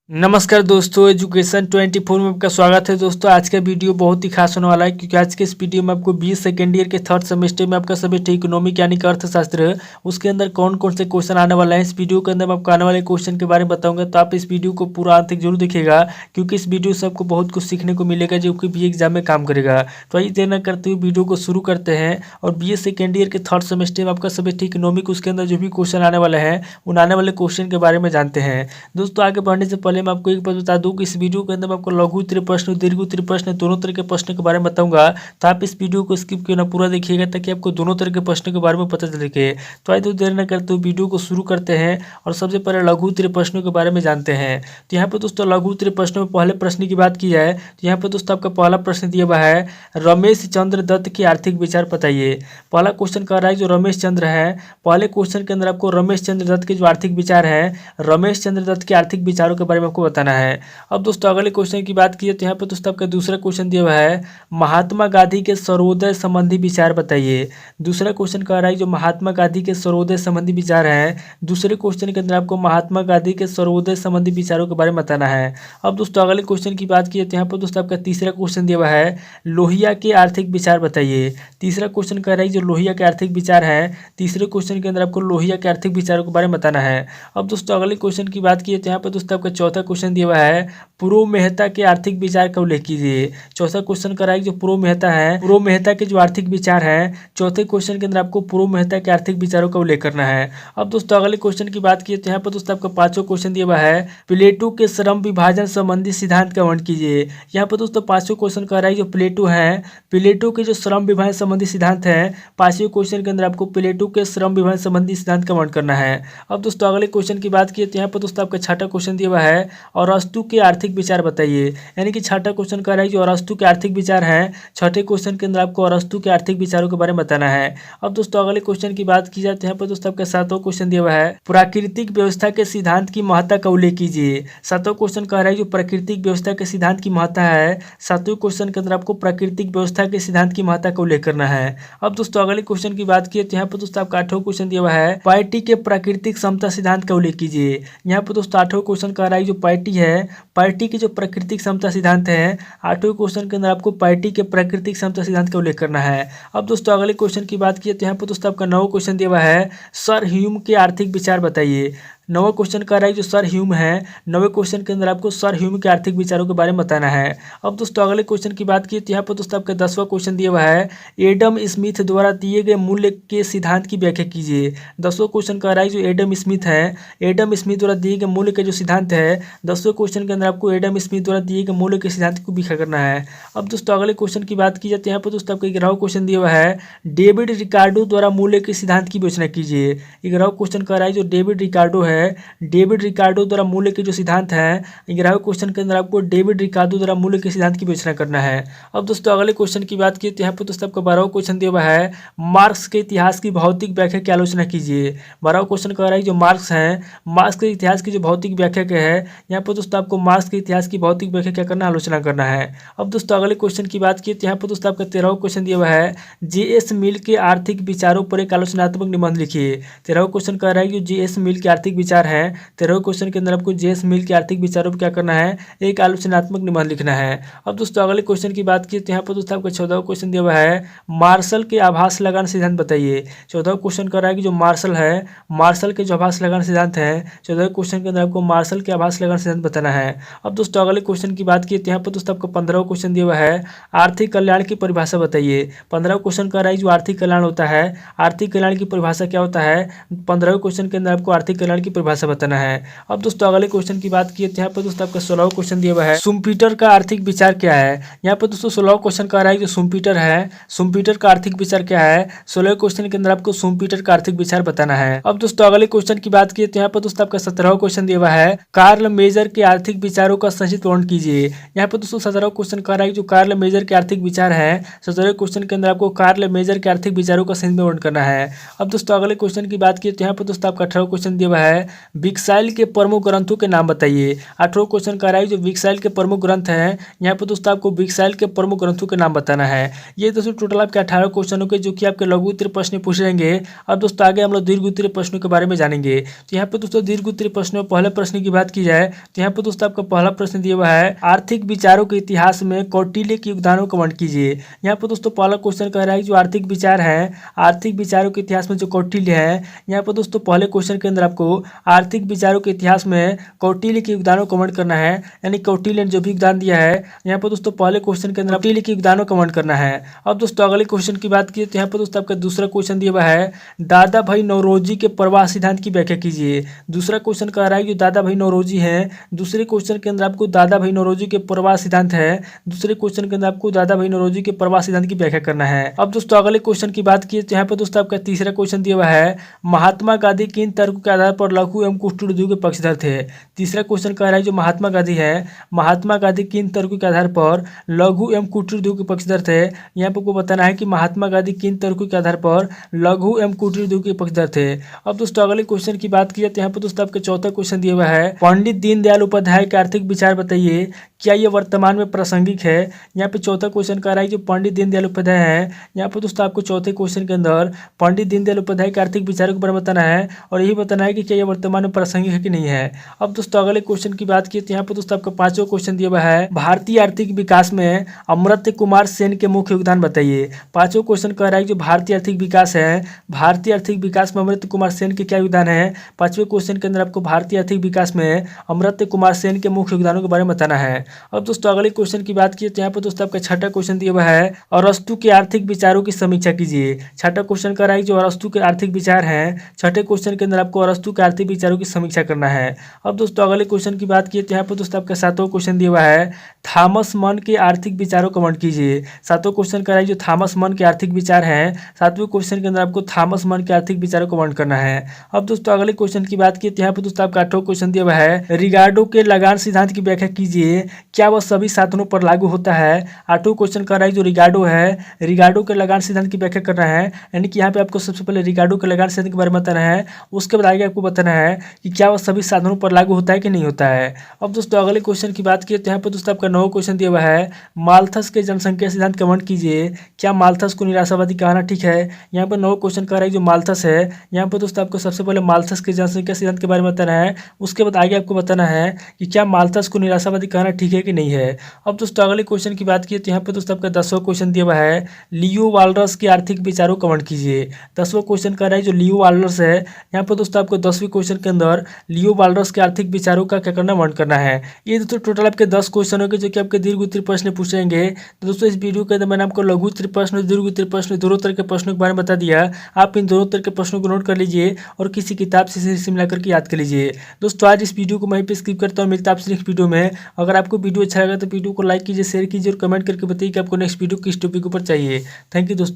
नमस्कार दोस्तों, एजुकेशन 24 में आपका स्वागत है। दोस्तों आज का वीडियो बहुत ही खास होने वाला है क्योंकि आज के इस वीडियो में आपको 20 सेकेंड ईयर के थर्ड सेमेस्टर में आपका सब्जेक्ट इकोनॉमिक यानी कि अर्थशास्त्र है, उसके अंदर कौन कौन से क्वेश्चन आने वाला है। इस वीडियो के अंदर मैं आपको आने वाले क्वेश्चन के बारे में बताऊंगा, तो आप इस वीडियो को पूरा अंत तक जरूर देखिएगा क्योंकि इस वीडियो से आपको बहुत कुछ सीखने को मिलेगा जो कि भी एग्जाम में काम करेगा। तो आइए देर न करते हुए वीडियो को शुरू करते हैं। और 20 सेकेंड ईयर के थर्ड सेमेस्टर में आपका सब्जेक्ट इकोनॉमिक, उसके अंदर जो भी क्वेश्चन आने वाले हैं उन आने वाले क्वेश्चन के बारे में जानते हैं। दोस्तों आगे बढ़ने से पहले मैं आपको एक बात बता दूं कि इस वीडियो के अंदर मैं आपको लघु उत्तरीय प्रश्न, दीर्घ उत्तरीय प्रश्न, दोनों तरह के प्रश्न के बारे में बताऊंगा। तो आप इस वीडियो को स्किप क्यों ना पूरा देखिएगा ताकि आपको दोनों तरह के प्रश्नों के बारे में पता चल सके। तो आइए तो देर न करते हुए वीडियो को शुरू करते हैं और सबसे पहले लघु उत्तरीय प्रश्नों के बारे में जानते हैं। तो यहाँ पर दोस्तों लघु उत्तरीय प्रश्नों में पहले प्रश्न की बात की जाए तो यहाँ पर दोस्तों आपका पहला प्रश्न दिया हुआ है, रमेश चंद्र दत्त के आर्थिक विचार बताइए। पहला क्वेश्चन कह रहा है जो रमेश चंद्र है, पहले क्वेश्चन के अंदर आपको रमेश चंद्र दत्त के जो आर्थिक विचार है, रमेश चंद्र दत्त के आर्थिक विचारों के बारे में आपको बताना है। अब दोस्तों अगले क्वेश्चन की बात की तो यहाँ पर दोस्तों आपका दूसरा क्वेश्चन दिया हुआ है, महात्मा गांधी के सर्वोदय संबंधी विचार बताइए। दूसरा क्वेश्चन कह रहा है जो महात्मा गांधी के सर्वोदय संबंधी विचार है, दूसरे क्वेश्चन के अंदर आपको महात्मा गांधी के सर्वोदय संबंधी विचारों के बारे में बताना है। अब दोस्तों अगले क्वेश्चन की बात की तो यहाँ पर दोस्तों आपका तीसरा क्वेश्चन दिया हुआ है, लोहिया के आर्थिक विचार बताइए। तीसरा क्वेश्चन कह रहा है जो लोहिया के आर्थिक विचार है, तीसरे क्वेश्चन के अंदर आपको लोहिया के आर्थिक विचारों के बारे में बताना है। अब दोस्तों अगले क्वेश्चन की बात की तो यहाँ पर दोस्तों आपका चौथा क्वेश्चन दिया हुआ है, पूर्व मेहता के आर्थिक विचार का उल्लेख कीजिए। चौथा क्वेश्चन कराई जो पूर्व मेहता है, पूर्व मेहता के जो आर्थिक विचार है, चौथे क्वेश्चन के अंदर आपको पूर्व मेहता के आर्थिक विचारों का उल्लेख करना है। अब दोस्तों अगले क्वेश्चन की बात की तो यहाँ पर दोस्तों आपका पांचवा क्वेश्चन दिया हुआ है, प्लेटो के श्रम विभाजन संबंधी सिद्धांत का वर्णन कीजिए। यहाँ पर दोस्तों पांचवें क्वेश्चन कह रहा है जो प्लेटो है, प्लेटो के जो श्रम विभाजन संबंधी सिद्धांत है, पांचवें क्वेश्चन के अंदर आपको प्लेटो के श्रम विभाजन संबंधी सिद्धांत का वर्णन करना है। अब दोस्तों अगले क्वेश्चन की बात की तो यहाँ पर दोस्तों आपका छठा क्वेश्चन दिया हुआ है, और अरस्तु के आर्थिक विचार बताइए। यानी कि छठा क्वेश्चन कह रहा है जो अरस्तु के आर्थिक विचार हैं, छठे क्वेश्चन के अंदर आपको अरस्तु के आर्थिक विचारों के बारे में बताना है। अब दोस्तों अगले क्वेश्चन की बात की जाए तो यहाँ पर दोस्तों आपका सातवां क्वेश्चन दिया हुआ है, प्राकृतिक व्यवस्था के सिद्धांत की महत्ता का उल्लेख कीजिए। सातवां क्वेश्चन कह रहा है जो प्राकृतिक व्यवस्था के सिद्धांत की महत्ता है, सातवें क्वेश्चन के अंदर आपको प्राकृतिक व्यवस्था के सिद्धांत की महत्ता का उल्लेख करना है। अब दोस्तों अगले क्वेश्चन की बात की तो यहाँ पर दोस्तों आपका आठवां क्वेश्चन दिया हुआ है, पार्टी के प्राकृतिक समता सिद्धांत का उल्लेख कीजिए। यहाँ पर दोस्तों आठवां क्वेश्चन कह रहा है जो पार्टी है, पार्टी की जो प्राकृतिक समता सिद्धांत है, आठवें क्वेश्चन के अंदर आपको पार्टी के प्राकृतिक समता सिद्धांत का उल्लेख करना है। अब दोस्तों अगले क्वेश्चन की बात की तो यहाँ पर दोस्तों आपका नौवां क्वेश्चन दिया हुआ है, सर ह्यूम के आर्थिक विचार बताइए। नौवां क्वेश्चन कह रहा है जो सर ह्यूम है, नौवें क्वेश्चन के अंदर आपको सर ह्यूम के आर्थिक विचारों के बारे में बताना है। अब दोस्तों अगले क्वेश्चन की बात की तो यहाँ पर दोस्तों आपका 10वां क्वेश्चन दिया हुआ है, एडम स्मिथ द्वारा दिए गए मूल्य के सिद्धांत की व्याख्या कीजिए। 10वां क्वेश्चन कह रहा है जो एडम स्मिथ है, एडम स्मिथ द्वारा दिए गए मूल्य के जो सिद्धांत है, 10वें क्वेश्चन के अंदर आपको एडम स्मिथ द्वारा दिए गए मूल्य के सिद्धांत को व्याख्या करना है। अब दोस्तों अगले क्वेश्चन की बात की जाए तो यहाँ पर दोस्तों आपका 11वां क्वेश्चन दिया हुआ है, डेविड रिकार्डो द्वारा मूल्य के सिद्धांत की विवेचना कीजिए। 11वां क्वेश्चन कह रहा है जो डेविड रिकार्डो है, डेविड रिकार्डो द्वारा मूल्य के जो सिद्धांत है, 11वें क्वेश्चन के अंदर आपको डेविड रिकार्डो द्वारा मूल्य के सिद्धांत की विवेचना करना है। अब दोस्तों अगले क्वेश्चन की बात की तो यहाँ पर दोस्तों आपका 12वां क्वेश्चन दिया हुआ है, मार्क्स के इतिहास की भौतिक व्याख्या की आलोचना कीजिए। 12वां क्वेश्चन कह रहा है जो मार्क्स है, मार्क्स के इतिहास की जो भौतिक व्याख्या के है, यहाँ पर दोस्तों आपको मार्क्स के इतिहास की भौतिक व्याख्या क्या करना, आलोचना करना है। अब दोस्तों अगले क्वेश्चन की बात की तो यहाँ पर दोस्तों आपका 13वां क्वेश्चन दिया हुआ है, जेएस मिल के आर्थिक विचारों पर एक आलोचनात्मक निबंध लिखिए। 13वां क्वेश्चन कह रहा है कि जेएस मिल के आर्थिक विचार है, 13वें क्वेश्चन के अंदर आपको जेएस मिल के आर्थिक विचारों पर क्या करना है, एक आलोचनात्मक निबंध लिखना है। अब दोस्तों अगले क्वेश्चन की बात की तो यहाँ पर दोस्तों आपका 14वां क्वेश्चन दिया हुआ है, मार्शल के आभास लगान सिद्धांत बताइए। 14वां क्वेश्चन कह रहा है कि जो मार्शल है, मार्शल के जो आभास लगान सिद्धांत है, 14वें क्वेश्चन के अंदर आपको मार्शल के आभास लगान सिद्धांत बताना है। अब दोस्तों अगले क्वेश्चन की बात की तो यहाँ पर दोस्तों आपको 15वां क्वेश्चन दिया हुआ है, आर्थिक कल्याण की परिभाषा बताइए। 15वां क्वेश्चन कह रहा है जो आर्थिक कल्याण होता है, आर्थिक कल्याण की परिभाषा क्या होता है, 15वें क्वेश्चन के अंदर आपको आर्थिक कल्याण की परिभाषा बताना है। अब दोस्तों अगले क्वेश्चन की बात की तो यहाँ पर दोस्तों आपका 16वां क्वेश्चन दिया हुआ है, शुम्पीटर का आर्थिक विचार क्या है। यहाँ पर दोस्तों 16वां क्वेश्चन कह रहा है जो शुम्पीटर है, शुम्पीटर का आर्थिक विचार क्या है, 16वें क्वेश्चन के अंदर आपको शुम्पीटर का आर्थिक विचार बताना है। अब दोस्तों अगले क्वेश्चन की बात की तो यहाँ पर दोस्तों आपका 17वां क्वेश्चन दिया हुआ है, कार्ल मेजर के आर्थिक विचारों का संक्षिप्त वर्णन कीजिए। यहाँ पर दोस्तों 17वां क्वेश्चन कह रहा है जो कार्ल मेजर के आर्थिक विचार है, 17वें क्वेश्चन के अंदर आपको कार्ल मेजर के आर्थिक विचारों का संक्षिप्त वर्णन करना है। अब दोस्तों अगले क्वेश्चन की बात की तो यहाँ पर दोस्तों आपका 18वां क्वेश्चन दिया हुआ है, विक्साइल के प्रमुख ग्रंथों के नाम बताइए। 8वां क्वेश्चन कह रहा है जो विक्साइल के प्रमुख ग्रंथ हैं, यहाँ पर दोस्तों आपको विक्साइल के प्रमुख ग्रंथों के नाम बताना है। ये दोस्तों टोटल आपके 18 क्वेश्चन हो गए जो कि आपके लघु उत्तरीय प्रश्न पूछेंगे। अब दोस्तों आगे हम लोग दीर्घ उत्तरीय प्रश्नों के बारे में जानेंगे। तो यहाँ पर दोस्तों दीर्घ उत्तरीय प्रश्न में पहले प्रश्न की बात की जाए तो यहाँ पर दोस्तों आपका पहला प्रश्न दिया हुआ है, आर्थिक विचारों के इतिहास में कौटिल्य के योगदानों को वर्णन कीजिए। यहाँ पर दोस्तों पहला क्वेश्चन कह रहा है जो आर्थिक विचार है, आर्थिक विचारों के इतिहास में जो कौटिल्य है, यहाँ पर दोस्तों पहले क्वेश्चन के अंदर आपको आर्थिक विचारों के इतिहास में कौटिल्य के योगदानों को वर्णन करना है, यानी कौटिल्य ने जो भी योगदान दिया है, यहाँ पर दोस्तों पहले क्वेश्चन के अंदर कौटिल्य के योगदानों का वर्णन करना है। अब दोस्तों अगले क्वेश्चन की बात की तो यहाँ पर दोस्तों आपका दूसरा क्वेश्चन दिया हुआ है, दादा भाई नौरोजी के प्रवाह सिद्धांत की व्याख्या कीजिए। दूसरा क्वेश्चन कह रहा है कि दादा भाई नौरोजी हैं, दूसरे क्वेश्चन के अंदर आपको दादा भाई नौरोजी के प्रवाह सिद्धांत है, दूसरे क्वेश्चन के अंदर आपको दादा भाई नौरोजी के प्रवाह सिद्धांत की व्याख्या करना है। अब दोस्तों अगले क्वेश्चन की बात की तो यहाँ पर दोस्तों आपका तीसरा क्वेश्चन दिया हुआ है, महात्मा गांधी किन तर्कों के आधार पर लघु एवं कुटीर उद्योग के पक्षधर थे। तीसरा क्वेश्चन कह रहा है जो महात्मा गांधी है, महात्मा गांधी किन तर्कों के आधार पर लघु एवं कुटीर उद्योग के पक्षधर थे। यहाँ पर आपको बताना है कि महात्मा गांधी किन तर्कों के आधार पर लघु एवं कुटीर उद्योग के पक्षधर थे। अब दोस्तों अगले क्वेश्चन की बात की जाए तो यहाँ पर दोस्तों आपके चौथा क्वेश्चन दिया हुआ है, पंडित दीनदयाल उपाध्याय के आर्थिक विचार बताइए, क्या ये वर्तमान में प्रासंगिक है। यहाँ पे चौथा क्वेश्चन कह रहा है जो पंडित दीनदयाल उपाध्याय है, यहाँ पर दोस्तों आपको चौथे क्वेश्चन के अंदर पंडित दीनदयाल उपाध्याय के आर्थिक विचारों के बारे में बताना है और यही बताना है कि क्या ये वर्तमान में प्रासंगिक है कि नहीं है। अब दोस्तों अगले क्वेश्चन की बात की तो यहाँ पर दोस्तों आपका पांचवा क्वेश्चन दिया हुआ है, भारतीय आर्थिक विकास में अमर्त्य कुमार सेन के मुख्य योगदान बताइए। पांचवा क्वेश्चन कह रहा है जो भारतीय आर्थिक विकास है, भारतीय आर्थिक विकास में अमर्त्य कुमार सेन के क्या योगदान है। पांचवें क्वेश्चन के अंदर आपको भारतीय आर्थिक विकास में अमर्त्य कुमार सेन के मुख्य योगदानों के बारे में बताना है। अब दोस्तों अगले क्वेश्चन की बात की तो यहाँ पर दोस्तों आपका छठा क्वेश्चन दिया हुआ है, अरस्तु के आर्थिक विचारों की समीक्षा कीजिए। छठा क्वेश्चन कह रहा है जो अरस्तु के आर्थिक विचार हैं, छठे क्वेश्चन के अंदर आपको अरस्तु के आर्थिक विचारों की समीक्षा करना है। अब दोस्तों अगले क्वेश्चन की बात की तो यहाँ पर दोस्तों आपका सातवां क्वेश्चन दिया हुआ है, थॉमस मन के आर्थिक विचारों का वर्णन कीजिए। सातवां क्वेश्चन कह रहा है जो थॉमस मन के आर्थिक विचार हैं, सातवें क्वेश्चन के अंदर आपको थॉमस मन के आर्थिक विचारों का वर्णन करना है। अब दोस्तों अगले क्वेश्चन की बात की तो यहाँ पर दोस्तों आपका आठवां क्वेश्चन दिया हुआ है, रिगार्डो के लगान सिद्धांत की व्याख्या कीजिए, क्या वह सभी साधनों पर लागू होता है। आठवां क्वेश्चन कर रहा है जो रिगार्डो है, रिगार्डो के लगान सिद्धांत की व्याख्या करना है, यानी कि यहाँ पे आपको सबसे पहले रिगार्डो के लगान सिद्धांत के बारे में बताना है, उसके बाद आगे आपको बताना है कि क्या वह सभी साधनों पर लागू होता है कि नहीं होता है। अब दोस्तों अगले क्वेश्चन की बात की तो यहाँ पर दोस्तों आपका 9वां क्वेश्चन दिया हुआ है, माल्थस के जनसंख्या सिद्धांत का वर्णन कीजिए, क्या माल्थस को निराशावादी कहना ठीक है। यहाँ पर 9वां क्वेश्चन कर रहा है जो माल्थस है, यहाँ पर दोस्तों आपको सबसे पहले माल्थस के जनसंख्या सिद्धांत के बारे में बताना है, उसके बाद आगे आपको बताना है कि क्या माल्थस को निराशावादी कहना ठीक है कि नहीं है। अब दोस्तों अगले क्वेश्चन की बात की तो यहाँ पर दोस्तों आपका 10वां क्वेश्चन दिया हुआ है, लियो वाल्रस के आर्थिक विचारों का वर्णन कीजिए। 10वां क्वेश्चन कर रहा है जो लियो वाल्रस है, यहाँ पर दोस्तों आपको 10वें क्वेश्चन के अंदर लियो वाल्रस के आर्थिक विचारों का क्या करना वर्णन करना है। ये दोस्तों टोटल आपके 10 क्वेश्चन हो गए जो कि आपके दीर्घ उत्तरीय प्रश्न पूछेंगे। तो दोस्तों इस वीडियो के अंदर मैंने आपको लघु उत्तरीय प्रश्न और दीर्घ उत्तरीय प्रश्न दोनों तरह के प्रश्नों के बारे में बता दिया। आप इन दोनों तरह के प्रश्नों को नोट कर लीजिए और किसी किताब से मिला करके याद कर लीजिए। दोस्तों आज इस वीडियो को वहीं पे स्किप करता हूँ, मिलता है आपसे नेक्स्ट वीडियो में। अगर आपको वीडियो अच्छा लगा तो वीडियो को लाइक कीजिए, शेयर कीजिए और कमेंट करके बताइए कि आपको नेक्स्ट वीडियो किस टॉपिक के ऊपर चाहिए। थैंक यू दोस्तों।